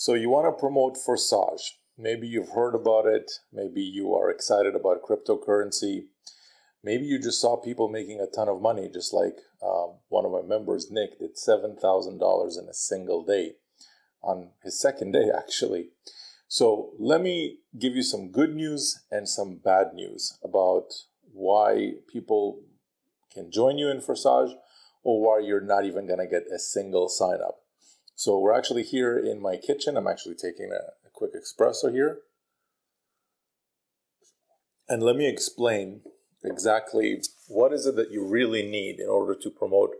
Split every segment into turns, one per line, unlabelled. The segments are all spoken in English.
So you want to promote Forsage. Maybe you've heard about it. Maybe you are excited about cryptocurrency. Maybe you just saw people making a ton of money, just like one of my members, Nick, did $7,000 in a single day, on his second day, actually. So let me give you some good news and some bad news about why people can join you in Forsage or why you're not even going to get a single sign up. So we're actually here in my kitchen. I'm actually taking a quick espresso here. And let me explain exactly what is it that you really need in order to promote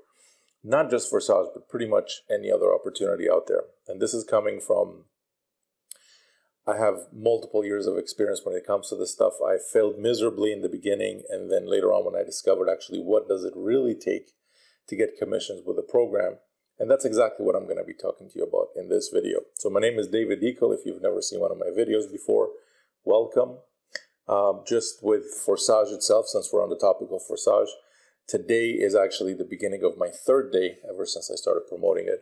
not just Forsage, but pretty much any other opportunity out there. And this is coming from, I have multiple years of experience when it comes to this stuff. I failed miserably in the beginning, and then later on when I discovered actually what does it really take to get commissions with a program. And that's exactly what I'm going to be talking to you about in this video. So my name is David Dekel. If you've never seen one of my videos before, welcome. Just with Forsage itself, since we're on the topic of Forsage, today is actually the beginning of my third day ever since I started promoting it.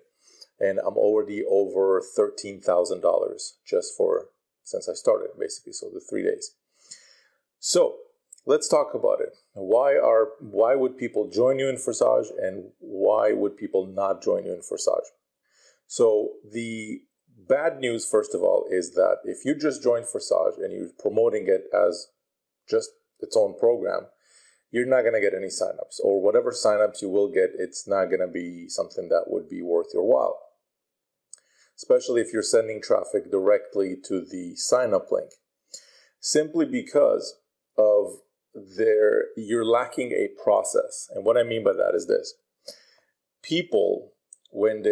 And I'm already over $13,000 just since I started, basically, so the 3 days. So let's talk about it. Why would people join you in Forsage, and why would people not join you in Forsage? So the bad news, first of all, is that if you just join Forsage and you're promoting it as just its own program, you're not going to get any signups, or whatever signups you will get, it's not going to be something that would be worth your while, especially if you're sending traffic directly to the sign-up link, simply because of you're lacking a process. And what I mean by that is this: people, when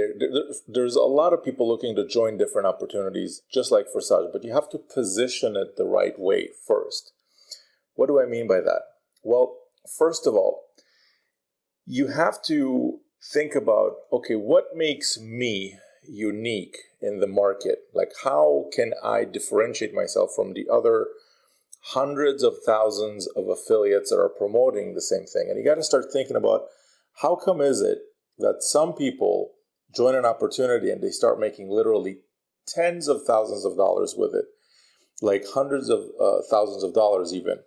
there's a lot of people looking to join different opportunities, just like Forsage, but you have to position it the right way first. What do I mean by that? Well, first of all, you have to think about, okay, what makes me unique in the market? Like, how can I differentiate myself from the other hundreds of thousands of affiliates that are promoting the same thing? And you got to start thinking about, how come is it that some people join an opportunity and they start making literally tens of thousands of dollars with it, like hundreds of thousands of dollars even,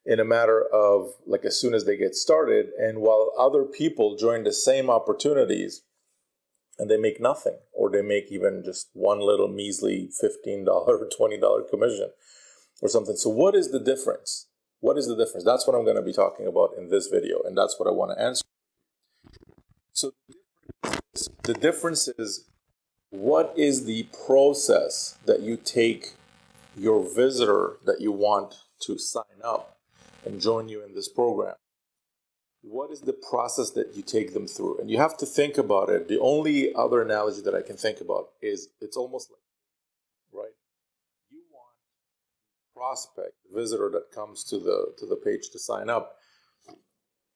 in a matter of like as soon as they get started, and while other people join the same opportunities and they make nothing, or they make even just one little measly $15 or $20 commission or something. So what is the difference? What is the difference? That's what I'm going to be talking about in this video, and that's what I want to answer. So the difference is, what is the process that you take your visitor that you want to sign up and join you in this program? What is the process that you take them through? And you have to think about it. The only other analogy that I can think about is, it's almost like, right? You want prospect, visitor that comes to the page to sign up.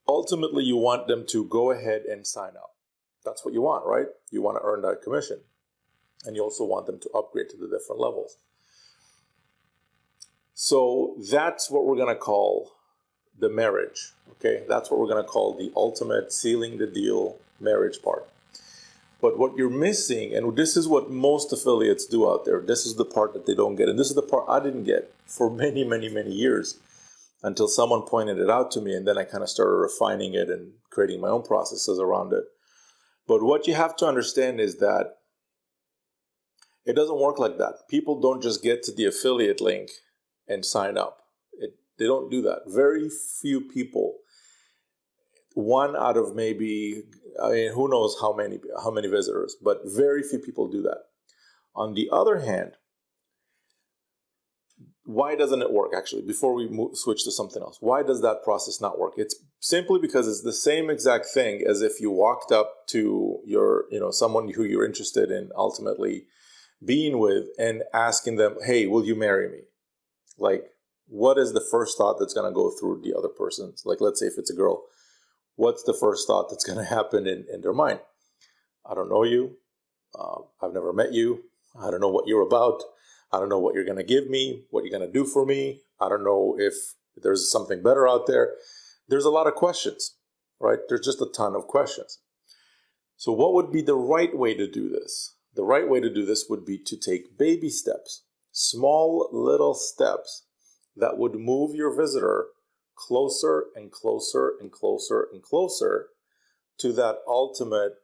Ultimately, you want them to go ahead and sign up. That's what you want, right? You want to earn that commission. And you also want them to upgrade to the different levels. So that's what we're going to call the marriage, okay? That's what we're going to call the ultimate sealing the deal marriage part. But what you're missing, and this is what most affiliates do out there, this is the part that they don't get, and this is the part I didn't get for many, many, many years, until someone pointed it out to me, and then I kind of started refining it and creating my own processes around it. But what you have to understand is that it doesn't work like that. People don't just get to the affiliate link and sign up. They don't do that. Very few people, one out of maybe, I mean, who knows how many visitors, but very few people do that. On the other hand, why doesn't it work, actually? Before we switch to something else, why does that process not work? It's simply because it's the same exact thing as if you walked up to someone who you're interested in ultimately being with and asking them, hey, will you marry me? Like, what is the first thought that's going to go through the other person? Like, let's say if it's a girl, what's the first thought that's going to happen in their mind? I don't know you. I've never met you. I don't know what you're about. I don't know what you're going to give me, what you're going to do for me. I don't know if there's something better out there. There's a lot of questions, right? There's just a ton of questions. So what would be the right way to do this? the right way to do this would be to take baby steps, small little steps that would move your visitor closer and closer and closer and closer to that ultimate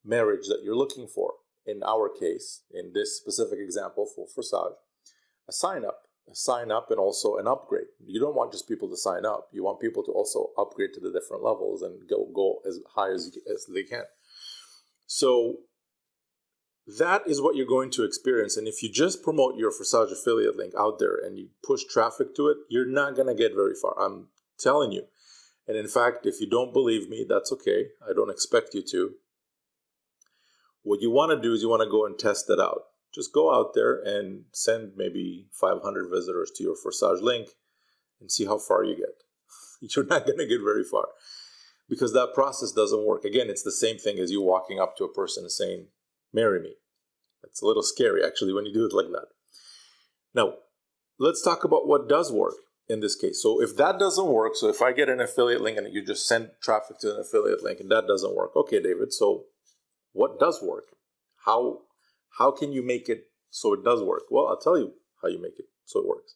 marriage that you're looking for. In our case, in this specific example for Forsage, a sign up and also an upgrade. You don't want just people to sign up. You want people to also upgrade to the different levels and go as high as they can. So that is what you're going to experience. And if you just promote your Forsage affiliate link out there and you push traffic to it, you're not going to get very far. I'm telling you. And in fact, if you don't believe me, that's okay. I don't expect you to. What you want to do is you want to go and test it out. Just go out there and send maybe 500 visitors to your Forsage link and see how far you get. You're not going to get very far because that process doesn't work. Again, it's the same thing as you walking up to a person and saying, marry me. It's a little scary, actually, when you do it like that. Now, let's talk about what does work in this case. So if that doesn't work, so if I get an affiliate link and you just send traffic to an affiliate link and that doesn't work, okay, David, so what does work? How can you make it so it does work? Well, I'll tell you how you make it so it works.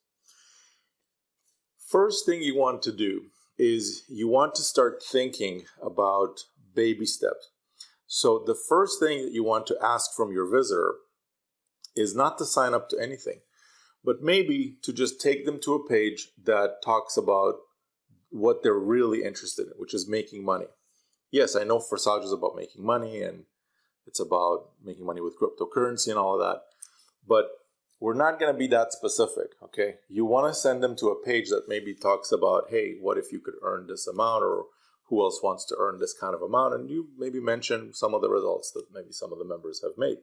First thing you want to do is you want to start thinking about baby steps. So the first thing that you want to ask from your visitor is not to sign up to anything, but maybe to just take them to a page that talks about what they're really interested in, which is making money. Yes, I know Forsage is about making money and it's about making money with cryptocurrency and all of that, but we're not going to be that specific, okay? You want to send them to a page that maybe talks about, hey, what if you could earn this amount, or who else wants to earn this kind of amount? And you maybe mention some of the results that maybe some of the members have made.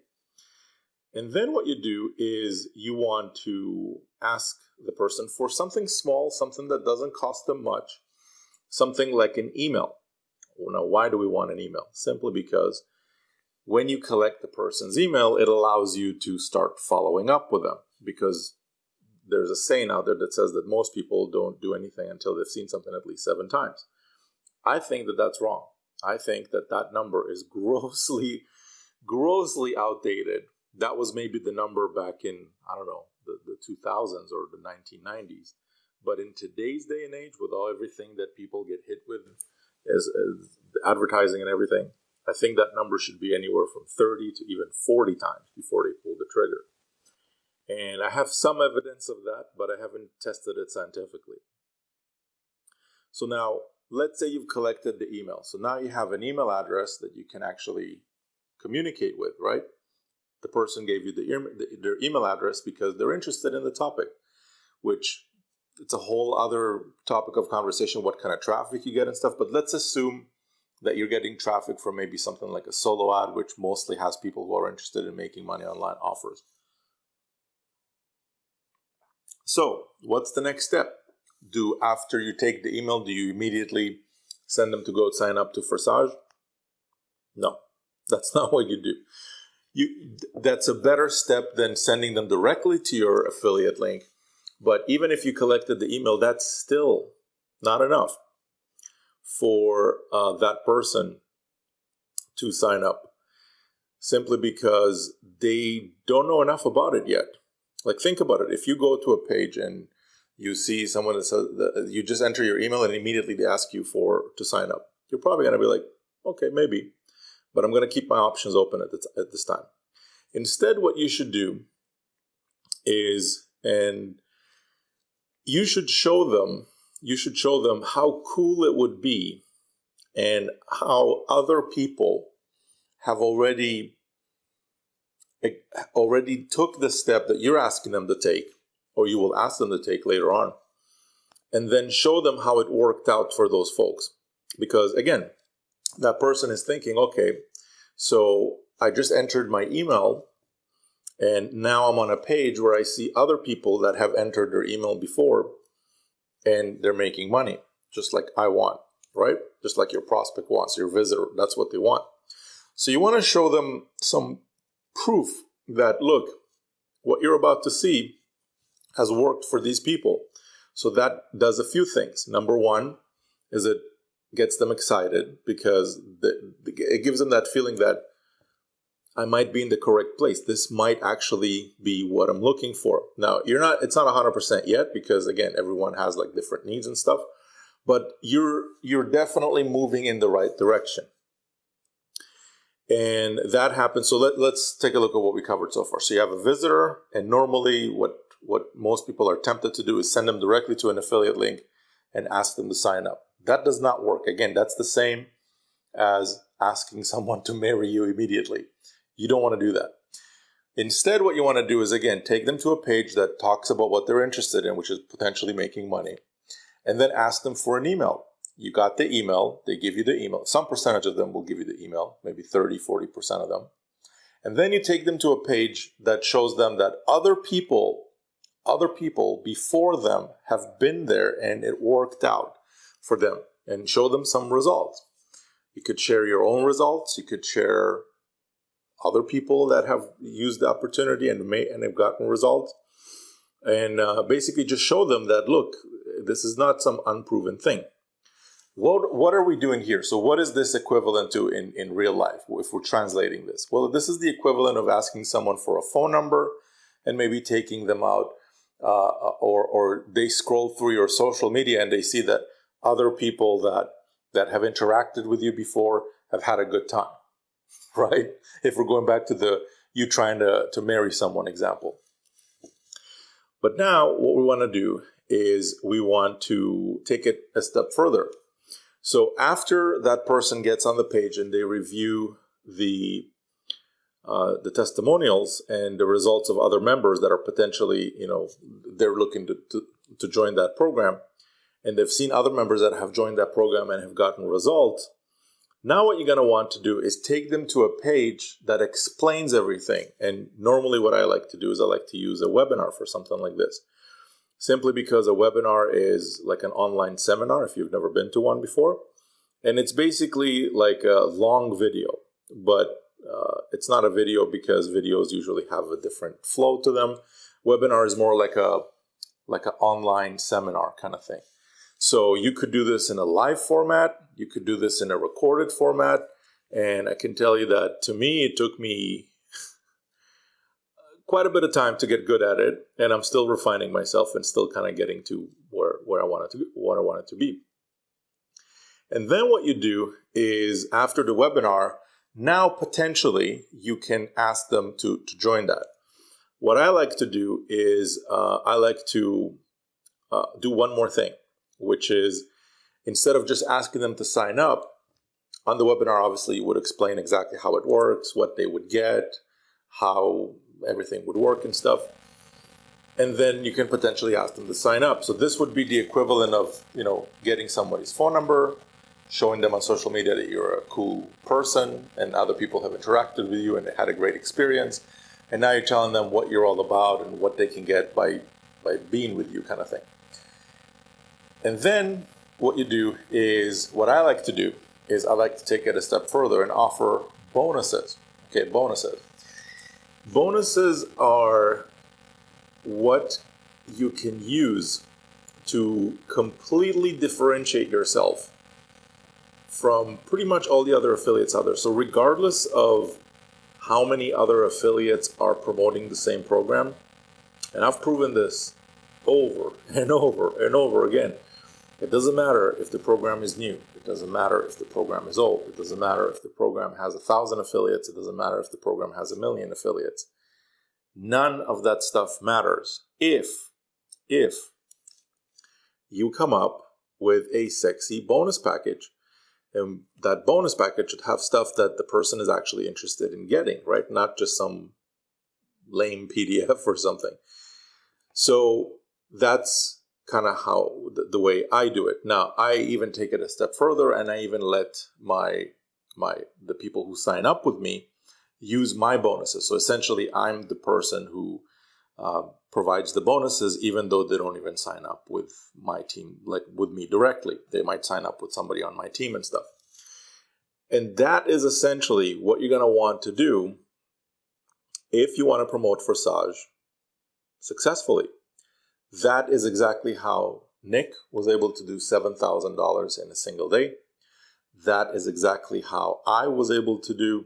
And then what you do is you want to ask the person for something small, something that doesn't cost them much, something like an email. Now, why do we want an email? Simply because when you collect the person's email, it allows you to start following up with them, because there's a saying out there that says that most people don't do anything until they've seen something at least 7 times. I think that that's wrong. I think that that number is grossly outdated. That was maybe the number back in, I don't know, the 2000s or the 1990s. But in today's day and age, with everything that people get hit with as advertising and everything, I think that number should be anywhere from 30 to even 40 times before they pull the trigger. And I have some evidence of that, but I haven't tested it scientifically. So now, let's say you've collected the email. So now you have an email address that you can actually communicate with, right? The person gave you their email address because they're interested in the topic, which it's a whole other topic of conversation, what kind of traffic you get and stuff. But let's assume that you're getting traffic from maybe something like a solo ad, which mostly has people who are interested in making money online offers. So what's the next step? After you take the email, do you immediately send them to go sign up to Forsage? No, that's not what you do. That's a better step than sending them directly to your affiliate link. But even if you collected the email, that's still not enough for that person to sign up, simply because they don't know enough about it yet. Like, think about it. If you go to a page and you see someone that says that you just enter your email and immediately they ask you to sign up, you're probably going to be like, okay, maybe, but I'm going to keep my options open at this time. Instead, what you should do is, and you should show them how cool it would be and how other people have already took the step that you're asking them to take, or you will ask them to take later on, and then show them how it worked out for those folks. Because again, that person is thinking, okay, so I just entered my email and now I'm on a page where I see other people that have entered their email before and they're making money, just like I want, right? Just like your prospect wants, your visitor, that's what they want. So you want to show them some proof that, look, what you're about to see has worked for these people. So that does a few things. Number one is it gets them excited because it gives them that feeling that I might be in the correct place. This might actually be what I'm looking for. Now, it's not 100% yet, because again, everyone has like different needs and stuff, but you're definitely moving in the right direction. And that happens. So let's take a look at what we covered so far. So you have a visitor, and normally what most people are tempted to do is send them directly to an affiliate link and ask them to sign up. That does not work. Again, that's the same as asking someone to marry you immediately. You don't want to do that. Instead, what you want to do is, again, take them to a page that talks about what they're interested in, which is potentially making money, and then ask them for an email. You got the email, they give you the email. Some percentage of them will give you the email, maybe 30, 40% of them. And then you take them to a page that shows them that other people before them have been there and it worked out for them, and show them some results. You could share your own results. You could share other people that have used the opportunity and have gotten results. And basically just show them that, look, this is not some unproven thing. What are we doing here? So what is this equivalent to in real life if we're translating this? Well, this is the equivalent of asking someone for a phone number and maybe taking them out, or they scroll through your social media and they see that other people that have interacted with you before have had a good time, right? If we're going back to you trying to marry someone example. But now what we want to do is we want to take it a step further. So after that person gets on the page and they review the testimonials and the results of other members that are potentially, they're looking to join that program, and they've seen other members that have joined that program and have gotten results, now what you're going to want to do is take them to a page that explains everything. And normally what I like to do is I like to use a webinar for something like this. Simply because a webinar is like an online seminar if you've never been to one before. And it's basically like a long video, but it's not a video because videos usually have a different flow to them. Webinar is more like an online seminar kind of thing. So you could do this in a live format. You could do this in a recorded format. And I can tell you that to me, it took me quite a bit of time to get good at it, and I'm still refining myself and still kind of getting to where I want it to be. And then what you do is after the webinar, now potentially you can ask them to join that. What I like to do is I like to do one more thing, which is instead of just asking them to sign up, on the webinar, obviously you would explain exactly how it works, what they would get, how everything would work and stuff. And then you can potentially ask them to sign up. So this would be the equivalent of, getting somebody's phone number, showing them on social media that you're a cool person and other people have interacted with you and they had a great experience. And now you're telling them what you're all about and what they can get by being with you kind of thing. And then what you do is, what I like to do is I like to take it a step further and offer bonuses. Okay, bonuses. Bonuses are what you can use to completely differentiate yourself from pretty much all the other affiliates out there. So regardless of how many other affiliates are promoting the same program, and I've proven this over and over and over again, it doesn't matter if the program is new. It doesn't matter if the program is old. It doesn't matter if the program has 1,000 affiliates. It doesn't matter if the program has 1,000,000 affiliates. None of that stuff matters if you come up with a sexy bonus package. And that bonus package should have stuff that the person is actually interested in getting, right? Not just some lame PDF or something. So that's kind of how the way I do it. Now, I even take it a step further, and I even let the people who sign up with me use my bonuses. So essentially, I'm the person who provides the bonuses, even though they don't even sign up with my team, like with me directly. They might sign up with somebody on my team and stuff. And that is essentially what you're going to want to do if you want to promote Forsage successfully. That is exactly how Nick was able to do $7,000 in a single day. That is exactly how I was able to do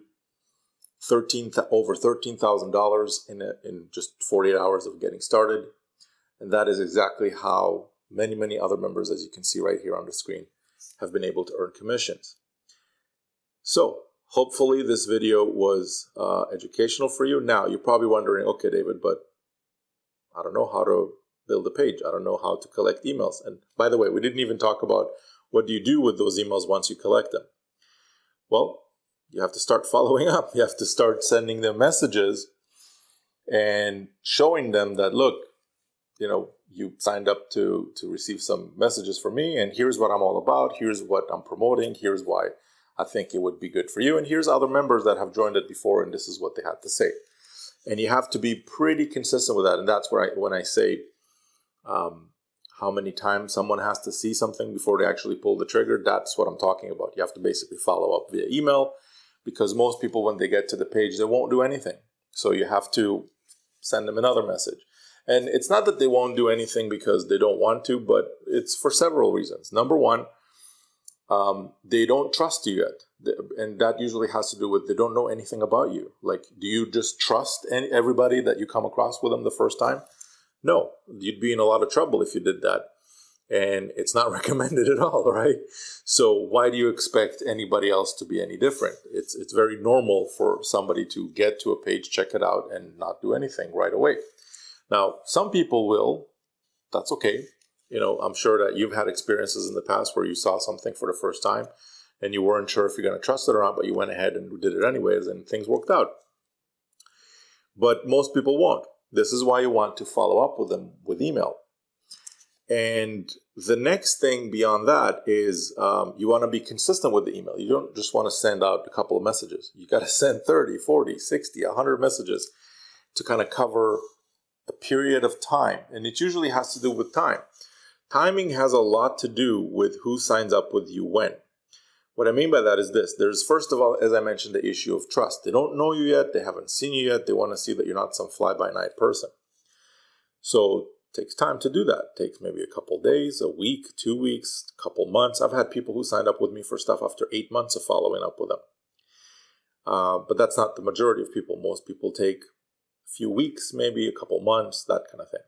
over $13,000 in just 48 hours of getting started. And that is exactly how many other members, as you can see right here on the screen, have been able to earn commissions. So hopefully this video was educational for you. Now you're probably wondering, okay, David, but I don't know how to build a page. I don't know how to collect emails. And by the way, we didn't even talk about what do you do with those emails once you collect them. Well, you have to start following up. You have to start sending them messages and showing them that, look, you signed up to receive some messages from me, and here's what I'm all about. Here's what I'm promoting. Here's why I think it would be good for you. And here's other members that have joined it before, and this is what they had to say. And you have to be pretty consistent with that. And that's where when I say how many times someone has to see something before they actually pull the trigger, that's what I'm talking about. You have to basically follow up via email, because most people, when they get to the page, they won't do anything. So you have to send them another message. And it's not that they won't do anything because they don't want to, but it's for several reasons. Number one, they don't trust you yet. And that usually has to do with they don't know anything about you. Like, do you just trust everybody that you come across with them the first time? No, you'd be in a lot of trouble if you did that. And it's not recommended at all, right? So why do you expect anybody else to be any different? It's very normal for somebody to get to a page, check it out, and not do anything right away. Now, some people will. That's okay. I'm sure that you've had experiences in the past where you saw something for the first time and you weren't sure if you're going to trust it or not, but you went ahead and did it anyways, and things worked out. But most people won't. This is why you want to follow up with them with email. And the next thing beyond that is you want to be consistent with the email. You don't just want to send out a couple of messages. You got to send 30, 40, 60, 100 messages to kind of cover a period of time. And it usually has to do with time. Timing has a lot to do with who signs up with you when. What I mean by that is this. There's, first of all, as I mentioned, the issue of trust. They don't know you yet. They haven't seen you yet. They want to see that you're not some fly-by-night person. So it takes time to do that. It takes maybe a couple days, a week, 2 weeks, a couple months. I've had people who signed up with me for stuff after 8 months of following up with them. But that's not the majority of people. Most people take a few weeks, maybe a couple months, that kind of thing.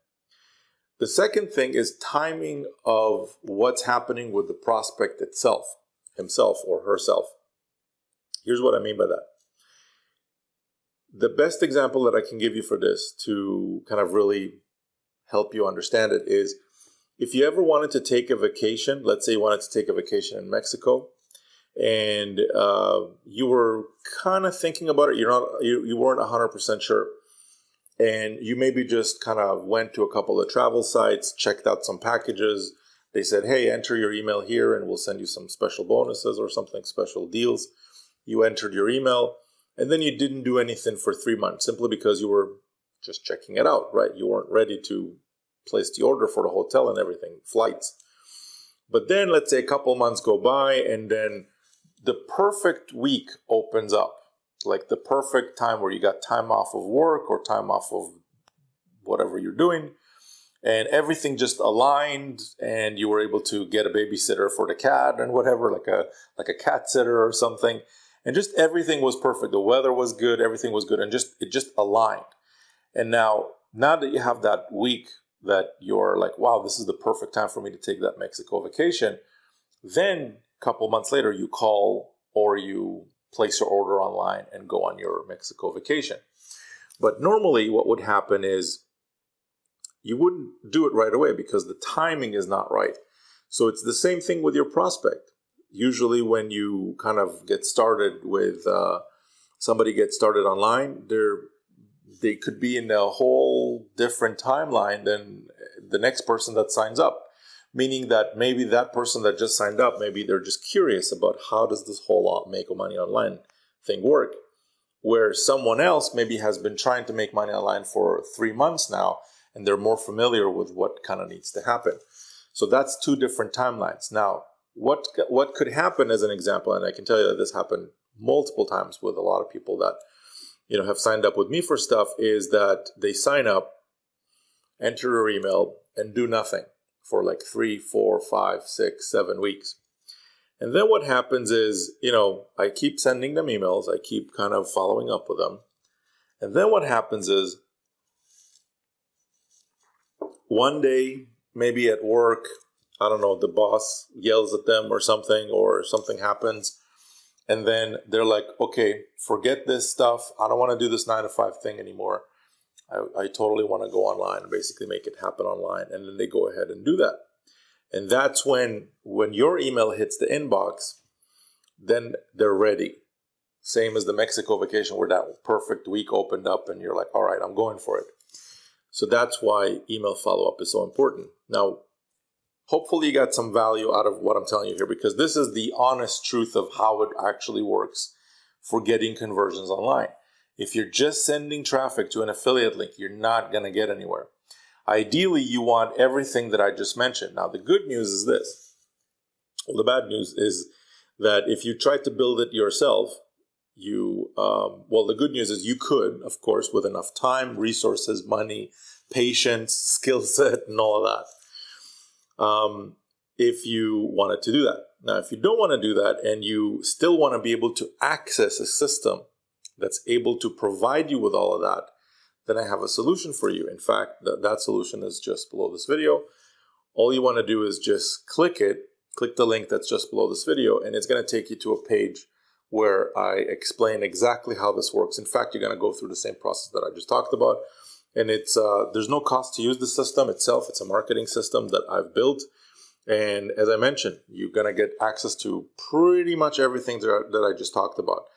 The second thing is timing of what's happening with the prospect itself, himself or herself. Here's what I mean by that. The best example that I can give you for this to kind of really help you understand it is if you ever wanted to take a vacation, let's say you wanted to take a vacation in Mexico, and you were kind of thinking about it, you weren't 100% sure, and you maybe just kind of went to a couple of travel sites, checked out some packages. They said, hey, enter your email here and we'll send you some special bonuses or something, special deals. You entered your email, and then you didn't do anything for 3 months simply because you were just checking it out, right? You weren't ready to place the order for the hotel and everything, flights. But then let's say a couple months go by, and then the perfect week opens up. Like the perfect time where you got time off of work or time off of whatever you're doing, and everything just aligned, and you were able to get a babysitter for the cat and whatever, like a cat sitter or something, and just everything was perfect. The weather was good, everything was good, and it just aligned. And now that you have that week that you're like, wow, this is the perfect time for me to take that Mexico vacation, then a couple months later you call or you place your order online and go on your Mexico vacation. But normally what would happen is you wouldn't do it right away because the timing is not right. So it's the same thing with your prospect. Usually when you kind of get started with somebody gets started online, they could be in a whole different timeline than the next person that signs up. Meaning that maybe that person that just signed up, maybe they're just curious about how does this whole make money online thing work. Where someone else maybe has been trying to make money online for 3 months now, and they're more familiar with what kind of needs to happen. So that's two different timelines. Now, what could happen as an example, and I can tell you that this happened multiple times with a lot of people that have signed up with me for stuff, is that they sign up, enter their email, and do nothing for like 3, 4, 5, 6, 7 weeks. And then what happens is, I keep sending them emails. I keep kind of following up with them. And then what happens is one day, maybe at work, I don't know, the boss yells at them or something happens. And then they're like, okay, forget this stuff. I don't want to do this 9 to 5 thing anymore. I totally want to go online and basically make it happen online. And then they go ahead and do that. And that's when your email hits the inbox, then they're ready. Same as the Mexico vacation where that perfect week opened up and you're like, all right, I'm going for it. So that's why email follow-up is so important. Now, hopefully you got some value out of what I'm telling you here, because this is the honest truth of how it actually works for getting conversions online. If you're just sending traffic to an affiliate link, you're not going to get anywhere. Ideally, you want everything that I just mentioned. Now, the good news is this. Well, the bad news is that if you try to build it yourself, the good news is you could, of course, with enough time, resources, money, patience, skill set, and all of that, if you wanted to do that. Now, if you don't want to do that and you still want to be able to access a system that's able to provide you with all of that, then I have a solution for you. In fact, that solution is just below this video. All you want to do is just click the link that's just below this video, and it's going to take you to a page where I explain exactly how this works. In fact, you're going to go through the same process that I just talked about. And it's there's no cost to use the system itself. It's a marketing system that I've built. And as I mentioned, you're going to get access to pretty much everything that I just talked about.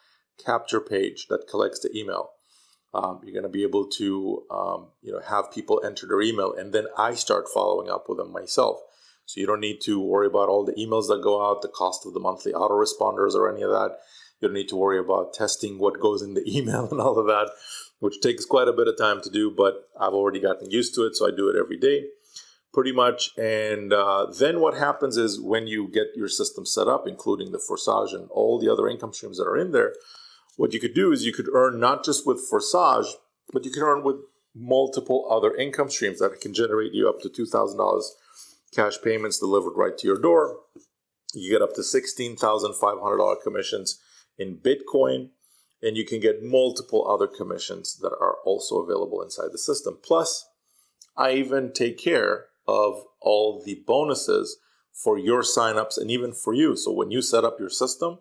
Capture page that collects the email. You're going to be able to have people enter their email, and then I start following up with them myself. So you don't need to worry about all the emails that go out, the cost of the monthly autoresponders or any of that. You don't need to worry about testing what goes in the email and all of that, which takes quite a bit of time to do, but I've already gotten used to it, so I do it every day pretty much. And then what happens is when you get your system set up, including the Forsage and all the other income streams that are in there, what you could do is you could earn not just with Forsage, but you can earn with multiple other income streams that can generate you up to $2,000 cash payments delivered right to your door. You get up to $16,500 commissions in Bitcoin, and you can get multiple other commissions that are also available inside the system. Plus, I even take care of all the bonuses for your signups and even for you. So when you set up your system,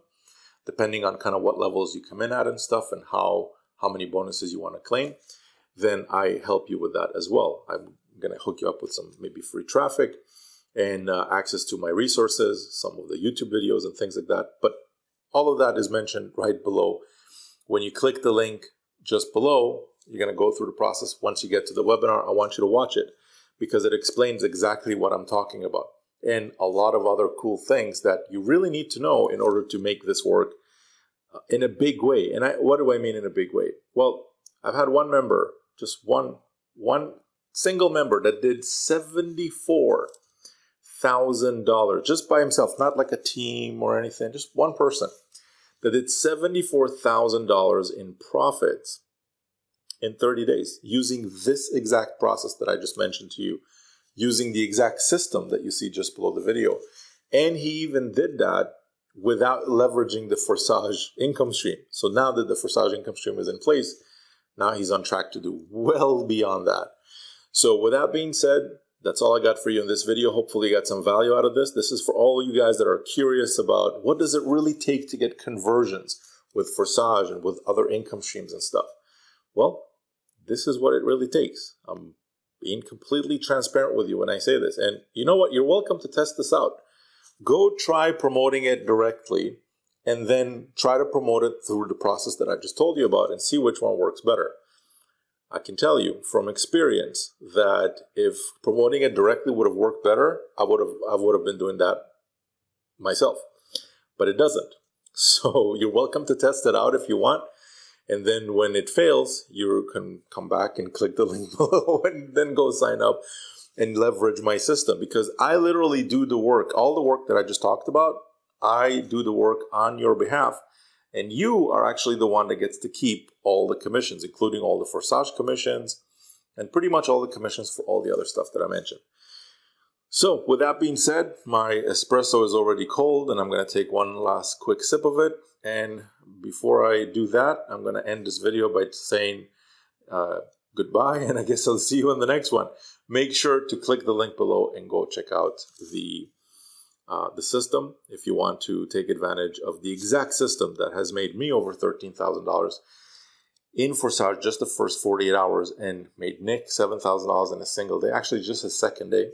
depending on kind of what levels you come in at and stuff and how many bonuses you want to claim, then I help you with that as well. I'm going to hook you up with some maybe free traffic and access to my resources, some of the YouTube videos and things like that. But all of that is mentioned right below. When you click the link just below, you're going to go through the process. Once you get to the webinar, I want you to watch it because it explains exactly what I'm talking about and a lot of other cool things that you really need to know in order to make this work in a big way. And what do I mean in a big way? Well, I've had one member, just one single member that did $74,000 just by himself, not like a team or anything, just one person that did $74,000 in profits in 30 days using this exact process that I just mentioned to you, using the exact system that you see just below the video. And he even did that without leveraging the Forsage income stream. So now that the Forsage income stream is in place, now he's on track to do well beyond that. So with that being said, that's all I got for you in this video. Hopefully you got some value out of this. This is for all you guys that are curious about what does it really take to get conversions with Forsage and with other income streams and stuff. Well, this is what it really takes. I'm being completely transparent with you when I say this. And you know what? You're welcome to test this out. Go try promoting it directly and then try to promote it through the process that I just told you about and see which one works better. I can tell you from experience that if promoting it directly would have worked better, I would have been doing that myself. But it doesn't. So you're welcome to test it out if you want. And then when it fails, you can come back and click the link below and then go sign up and leverage my system, because I literally do the work. All the work that I just talked about, I do the work on your behalf. And you are actually the one that gets to keep all the commissions, including all the Forsage commissions and pretty much all the commissions for all the other stuff that I mentioned. So with that being said, my espresso is already cold and I'm going to take one last quick sip of it. And before I do that, I'm going to end this video by saying goodbye, and I guess I'll see you in the next one. Make sure to click the link below and go check out the system if you want to take advantage of the exact system that has made me over $13,000 in Forsage just the first 48 hours and made Nick $7,000 in a single day, actually just his second day.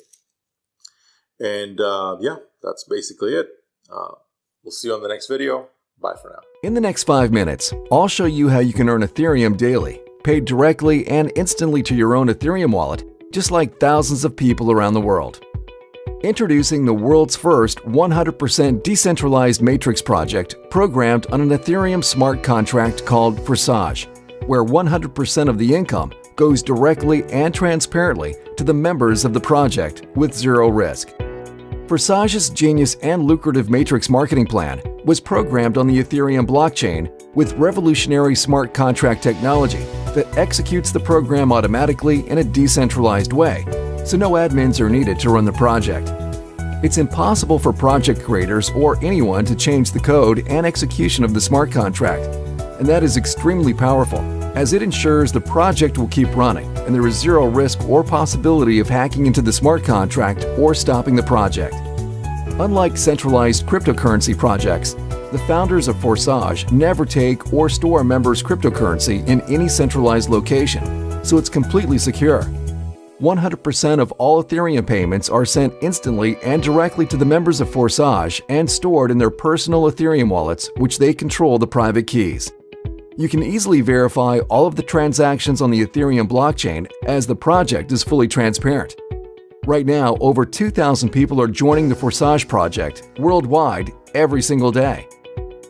And yeah, that's basically it. We'll see you on the next video. Bye for now.
In the next 5 minutes, I'll show you how you can earn Ethereum daily, paid directly and instantly to your own Ethereum wallet, just like thousands of people around the world. Introducing the world's first 100% decentralized matrix project programmed on an Ethereum smart contract called Forsage, where 100% of the income goes directly and transparently to the members of the project with zero risk. Forsage's genius and lucrative matrix marketing plan was programmed on the Ethereum blockchain with revolutionary smart contract technology that executes the program automatically in a decentralized way, so no admins are needed to run the project. It's impossible for project creators or anyone to change the code and execution of the smart contract, and that is extremely powerful, as it ensures the project will keep running and there is zero risk or possibility of hacking into the smart contract or stopping the project. Unlike centralized cryptocurrency projects, the founders of Forsage never take or store members' cryptocurrency in any centralized location, so it's completely secure. 100% of all Ethereum payments are sent instantly and directly to the members of Forsage and stored in their personal Ethereum wallets, which they control the private keys. You can easily verify all of the transactions on the Ethereum blockchain as the project is fully transparent. Right now, over 2,000 people are joining the Forsage project worldwide every single day.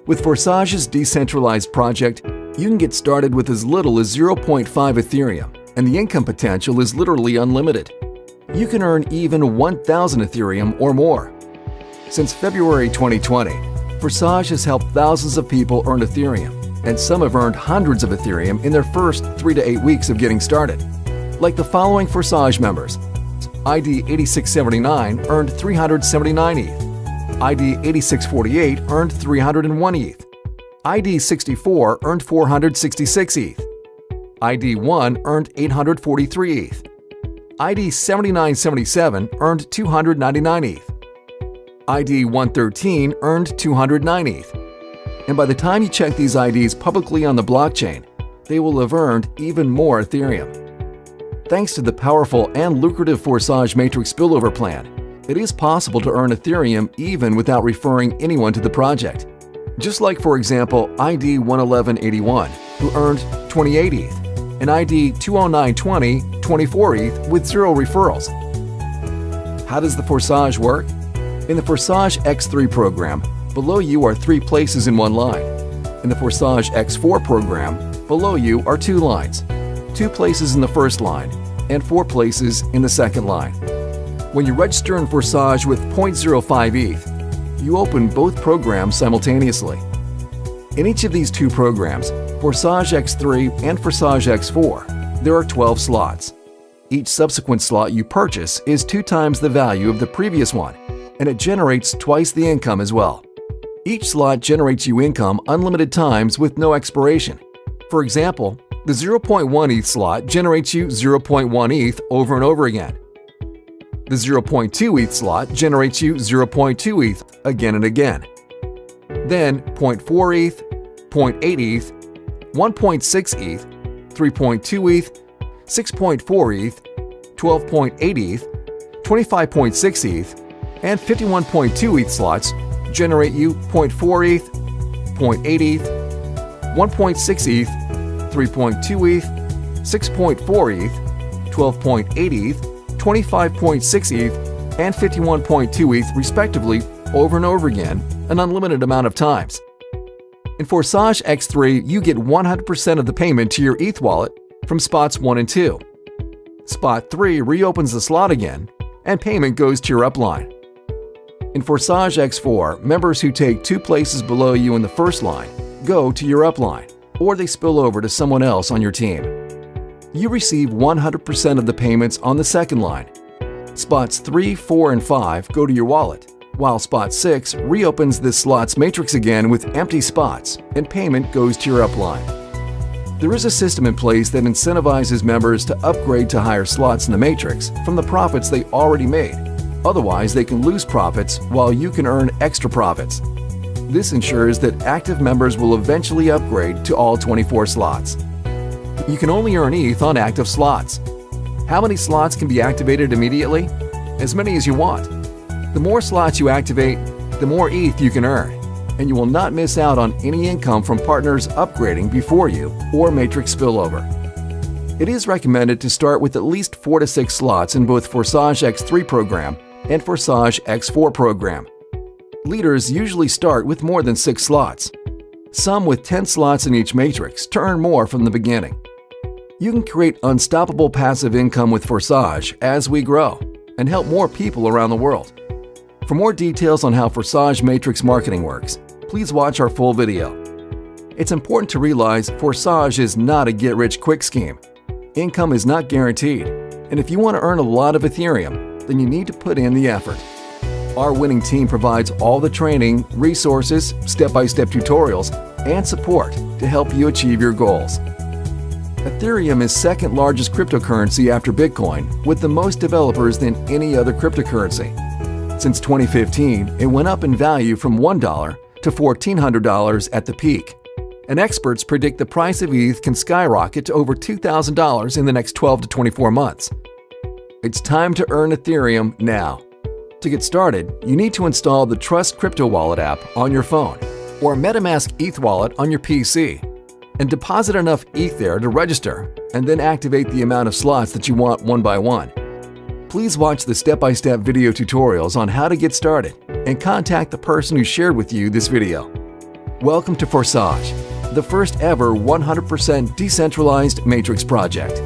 With Forsage's decentralized project, you can get started with as little as 0.5 Ethereum, and the income potential is literally unlimited. You can earn even 1,000 Ethereum or more. Since February 2020, Forsage has helped thousands of people earn Ethereum, and some have earned hundreds of Ethereum in their first 3 to 8 weeks of getting started. Like the following Forsage members: ID 8679 earned 379 ETH. ID 8648 earned 301 ETH. ID 64 earned 466 ETH. ID 1 earned 843 ETH. ID 7977 earned 299 ETH. ID 113 earned 209 ETH. And by the time you check these IDs publicly on the blockchain, they will have earned even more Ethereum. Thanks to the powerful and lucrative Forsage Matrix spillover plan, it is possible to earn Ethereum even without referring anyone to the project. Just like, for example, ID 11181, who earned 28 ETH, and ID 20920, 24 ETH with zero referrals. How does the Forsage work? In the Forsage X3 program, below you are 3 places in one line. In the Forsage X4 program, below you are 2 lines. 2 places in the first line, and 4 places in the second line. When you register in Forsage with 0.05 ETH, you open both programs simultaneously. In each of these 2 programs, Forsage X3 and Forsage X4, there are 12 slots. Each subsequent slot you purchase is 2 times the value of the previous one, and it generates twice the income as well. Each slot generates you income unlimited times with no expiration. For example, the 0.1 ETH slot generates you 0.1 ETH over and over again. The 0.2 ETH slot generates you 0.2 ETH again and again. Then 0.4 ETH, 0.8 ETH, 1.6 ETH, 3.2 ETH, 6.4 ETH, 12.8 ETH, 25.6 ETH, and 51.2 ETH slots generate you 0.4 ETH, 0.8 ETH, 1.6 ETH, 3.2 ETH, 6.4 ETH, 12.8 ETH, 25.6 ETH, and 51.2 ETH respectively over and over again an unlimited amount of times. In Forsage X3, you get 100% of the payment to your ETH wallet from spots 1 and 2. Spot 3 reopens the slot again, and payment goes to your upline. In Forsage X4, members who take 2 places below you in the first line go to your upline, or they spill over to someone else on your team. You receive 100% of the payments on the second line. Spots 3, 4, and 5 go to your wallet, while spot 6 reopens this slot's matrix again with empty spots, and payment goes to your upline. There is a system in place that incentivizes members to upgrade to higher slots in the matrix from the profits they already made. Otherwise, they can lose profits while you can earn extra profits. This ensures that active members will eventually upgrade to all 24 slots. You can only earn ETH on active slots. How many slots can be activated immediately? As many as you want. The more slots you activate, the more ETH you can earn, and you will not miss out on any income from partners upgrading before you or matrix spillover. It is recommended to start with at least 4 to 6 slots in both Forsage X3 program and Forsage X4 program. Leaders usually start with more than 6 slots, some with 10 slots in each matrix to earn more from the beginning. You can create unstoppable passive income with Forsage as we grow and help more people around the world. For more details on how Forsage Matrix marketing works, please watch our full video. It's important to realize Forsage is not a get-rich-quick scheme. Income is not guaranteed, and if you want to earn a lot of Ethereum, then you need to put in the effort. Our winning team provides all the training, resources, step-by-step tutorials, and support to help you achieve your goals. Ethereum is second largest cryptocurrency after Bitcoin, with the most developers than any other cryptocurrency. Since 2015, it went up in value from $1 to $1,400 at the peak, and experts predict the price of ETH can skyrocket to over $2,000 in the next 12 to 24 months. It's time to earn Ethereum now. To get started, you need to install the Trust Crypto Wallet app on your phone or MetaMask ETH Wallet on your PC and deposit enough ETH there to register and then activate the amount of slots that you want one by one. Please watch the step-by-step video tutorials on how to get started and contact the person who shared with you this video. Welcome to Forsage, the first ever 100% decentralized matrix project.